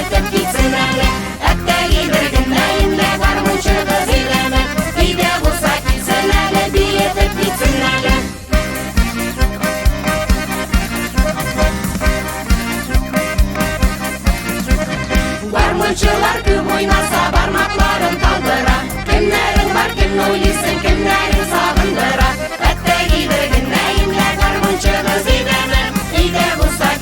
yetip gitsin hele. Öttegi bir günleyimle garmınçı kız ileme. Bir de bulsa gitsin hele, bir yetip gitsin hele. Garmınçılar küp oynasa parmakların kaldıra. Kimlerin var kim oylissin, kimlerin sağındıra. Öttegi bir günleyimle garmınçı kız ileme. Bir de bulsa